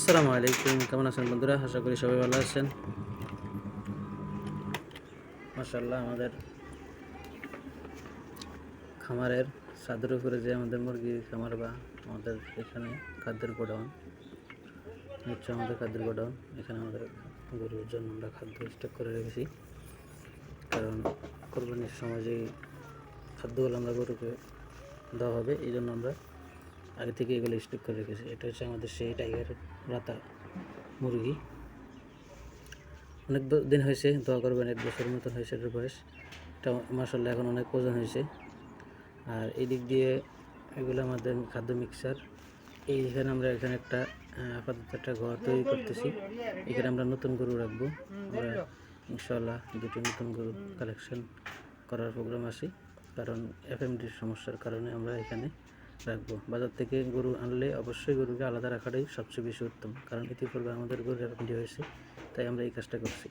আসসালামু আলাইকুম, কেমন আছেন বন্ধুরা? আশা করি সবাই ভালো আছেন। মাশাআল্লাহ, আমাদের খামারের ছাদের উপরে যে আমাদের মুরগির খামার বা আমাদের এখানে খাদ্যের গোডাউন হচ্ছে আমাদের খাদ্যের গোডাউন। এখানে আমাদের গরুর জন্য আমরা খাদ্য স্টক করে রেখেছি, কারণ কোরবানির সময় যে খাদ্যগুলো আমরা গরুকে দেওয়া হবে, এই জন্য আমরা আগে থেকে এগুলো স্টক করে রেখেছি। এটা হচ্ছে আমাদের সেই টাইগার রাতা মুরগি। অনেক দিন হয়েছে, দোয়া করবেন, 1 বছরের মতন হয়েছে এটার বয়স। এটা মাশাআল্লাহ এখন অনেক ওজন হয়েছে। আর এই দিক দিয়ে এগুলো আমাদের খাদ্য মিক্সার। এইখানে আমরা এখানে একটা আপাতত একটা ঘর তৈরি করতেছি। এখানে আমরা নতুন গরু রাখবো। আমরা ইনশাআল্লাহ 2টি নতুন গরু কালেকশন করার প্রোগ্রাম আছে, কারণ এফএমডির সমস্যার কারণে আমরা এখানে রাখবো। বাজার থেকে গরু আনলে অবশ্যই গরুকে আলাদা রাখাটাই সবচেয়ে বেশি উত্তম, কারণ ইতিপূর্বে আমাদের গরু এফএমডি হয়েছে, তাই আমরা এই কাজটা করছি।